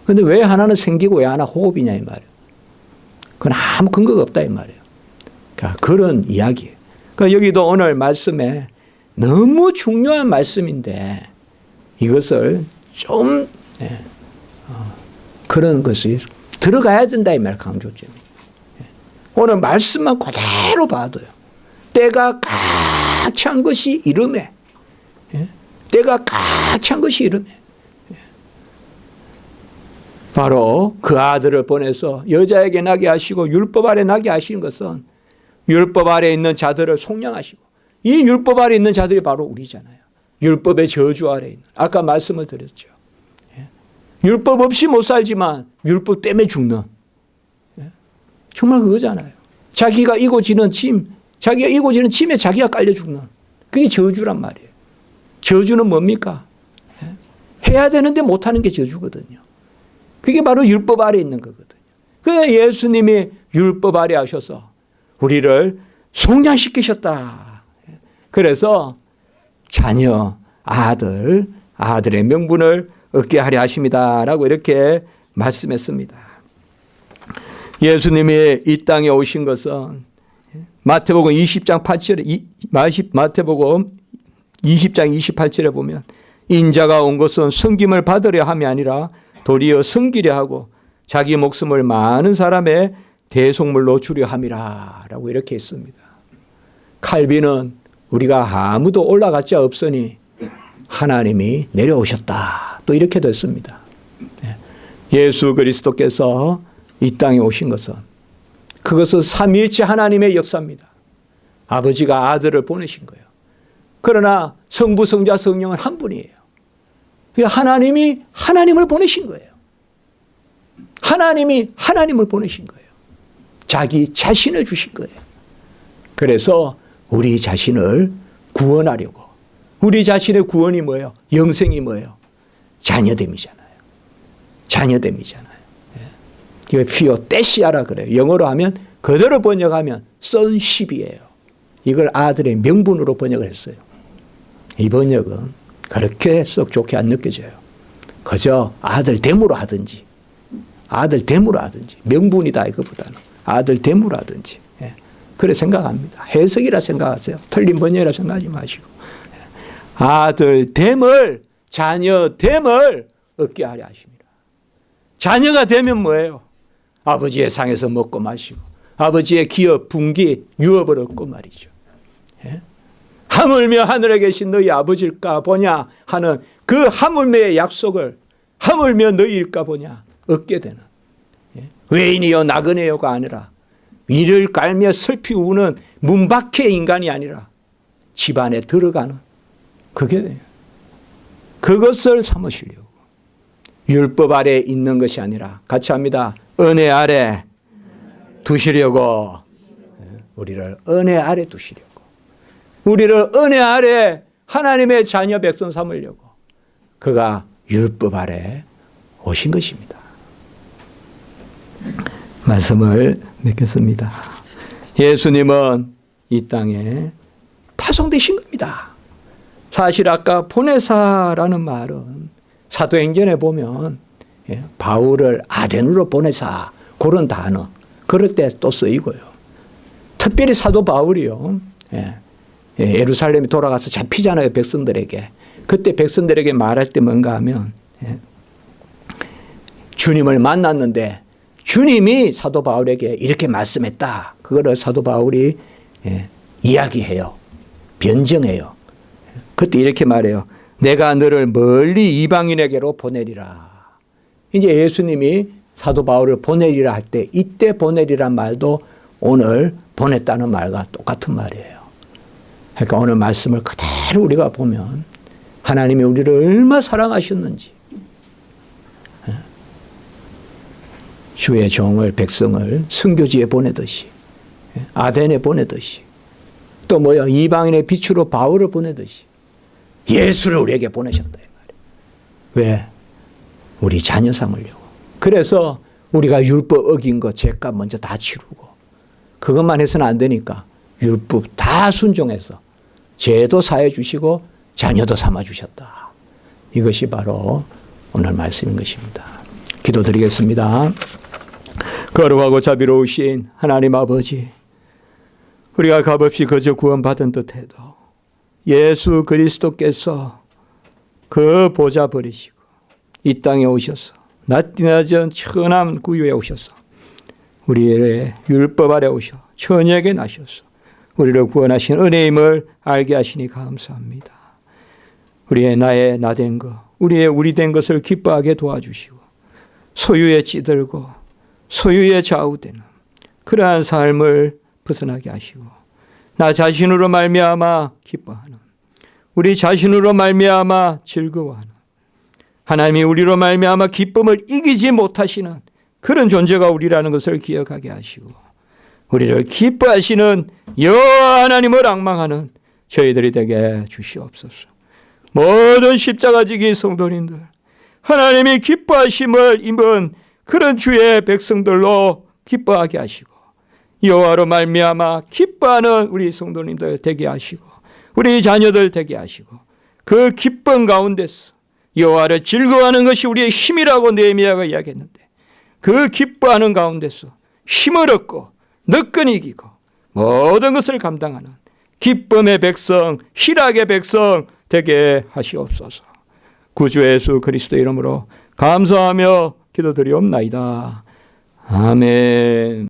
그런데 왜 하나는 생기고 왜 하나 호흡이냐 이 말이에요. 그건 아무 근거가 없다 이 말이에요. 그러니까 그런 이야기예요. 그러니까 여기도 오늘 말씀에 너무 중요한 말씀인데 이것을 좀 그런 것이 들어가야 된다 이 말 강조점이. 오늘 말씀만 그대로 봐도요. 때가 꽉 찬 것이 이름에. 때가 꽉 찬 것이 이름에. 바로 그 아들을 보내서 여자에게 나게 하시고 율법 아래 나게 하시는 것은 율법 아래 있는 자들을 속량하시고 이 율법 아래 있는 자들이 바로 우리잖아요. 율법의 저주 아래 있는. 아까 말씀을 드렸죠. 율법 없이 못 살지만 율법 때문에 죽는. 정말 그거잖아요. 자기가 이고 지는 짐, 자기가 이고 지는 짐에 자기가 깔려 죽는. 그게 저주란 말이에요. 저주는 뭡니까? 해야 되는데 못하는 게 저주거든요. 그게 바로 율법 아래 있는 거거든요. 그래서 예수님이 율법 아래 하셔서 우리를 속량시키셨다. 그래서 자녀, 아들의 명분을 얻게 하려 하십니다라고 이렇게 말씀했습니다. 예수님이 이 땅에 오신 것은 마태복음 20장 8절에 마태복음 20장 28절에 보면 인자가 온 것은 섬김을 받으려 함이 아니라 도리어 섬기려 하고 자기 목숨을 많은 사람의 대속물로 주려 함이라 라고 이렇게 했습니다. 칼빈은 우리가 아무도 올라갈 자 없으니 하나님이 내려오셨다. 또 이렇게 됐습니다. 예수 그리스도께서 이 땅에 오신 것은 그것은 삼위일체 하나님의 역사입니다. 아버지가 아들을 보내신 거예요. 그러나 성부, 성자, 성령은 한 분이에요. 하나님이 하나님을 보내신 거예요. 하나님이 하나님을 보내신 거예요. 자기 자신을 주신 거예요. 그래서 우리 자신을 구원하려고. 우리 자신의 구원이 뭐예요? 영생이 뭐예요? 자녀됨이잖아요. 자녀됨이잖아요. 이거 피오 떼시아라 그래요. 영어로 하면 그대로 번역하면 sonship이에요. 이걸 아들의 명분으로 번역을 했어요. 이 번역은 그렇게 썩 좋게 안 느껴져요. 그저 아들됨으로 하든지 아들됨으로 하든지 명분이다 이것보다는 아들됨으로 하든지 그래 생각합니다. 해석이라 생각하세요. 틀린 번역이라 생각하지 마시고 아들됨을 자녀됨을 얻게 하려 하십니다. 자녀가 되면 뭐예요? 아버지의 상에서 먹고 마시고 아버지의 기업, 분기, 유업을 얻고 말이죠. 하물며 하늘에 계신 너희 아버지일까 보냐 하는 그 하물며의 약속을 하물며 너희일까 보냐 얻게 되는 외인이요 나그네요가 아니라 이를 깔며 슬피 우는 문 밖의 인간이 아니라 집 안에 들어가는 그게 돼요. 그것을 삼으시려고. 율법 아래 있는 것이 아니라 같이 합니다. 은혜 아래 두시려고. 우리를 은혜 아래 두시려고. 우리를 은혜 아래 하나님의 자녀 백성 삼으려고 그가 율법 아래 오신 것입니다. 말씀을 맺겠습니다. 예수님은 이 땅에 파송되신 겁니다. 사실 아까 보내사라는 말은 사도행전에 보면 바울을 아덴으로 보내사 그런 단어 그럴 때 또 쓰이고요. 특별히 사도 바울이요. 예루살렘에 돌아가서 잡히잖아요. 백성들에게. 그때 백성들에게 말할 때 뭔가 하면 주님을 만났는데 주님이 사도 바울에게 이렇게 말씀했다. 그거를 사도 바울이 이야기해요. 변증해요. 그때 이렇게 말해요. 내가 너를 멀리 이방인에게로 보내리라. 이제 예수님이 사도 바울을 보내리라 할 때 이때 보내리란 말도 오늘 보냈다는 말과 똑같은 말이에요. 그러니까 오늘 말씀을 그대로 우리가 보면 하나님이 우리를 얼마나 사랑하셨는지 주의 종을 백성을 순교지에 보내듯이 아덴에 보내듯이 또 뭐야 이방인의 빛으로 바울을 보내듯이 예수를 우리에게 보내셨다 이 말이에요. 왜? 우리 자녀 삼으려고. 그래서 우리가 율법 어긴 거 죄값 먼저 다 치르고 그것만 해서는 안 되니까 율법 다 순종해서 죄도 사해 주시고 자녀도 삼아 주셨다. 이것이 바로 오늘 말씀인 것입니다. 기도드리겠습니다. 거룩하고 자비로우신 하나님 아버지, 우리가 값없이 그저 구원받은 듯해도 예수 그리스도께서 그 보좌 버리시고 이 땅에 오셔서 낮디낮은 천한 구유에 오셔서 우리의 율법 아래 오셔 천역에 나셔서 우리를 구원하신 은혜임을 알게 하시니 감사합니다. 우리의 나의 나된 것, 우리의 우리 된 것을 기뻐하게 도와주시고 소유에 찌들고 소유에 좌우되는 그러한 삶을 벗어나게 하시고 나 자신으로 말미암아 기뻐하는 우리 자신으로 말미암아 즐거워하는 하나님이 우리로 말미암아 기쁨을 이기지 못하시는 그런 존재가 우리라는 것을 기억하게 하시고 우리를 기뻐하시는 여호와 하나님을 앙망하는 저희들이 되게 주시옵소서. 모든 십자가지기 성도님들 하나님이 기뻐하심을 입은 그런 주의 백성들로 기뻐하게 하시고 여호와로 말미암아 기뻐하는 우리 성도님들 되게 하시고 우리 자녀들 되게 하시고 그 기쁨 가운데서 여호와를 즐거워하는 것이 우리의 힘이라고 느헤미야가 이야기했는데 그 기뻐하는 가운데서 힘을 얻고 너끈 이기고 모든 것을 감당하는 기쁨의 백성, 희락의 백성 되게 하시옵소서. 구주 예수 그리스도 이름으로 감사하며 기도드리옵나이다. 아멘.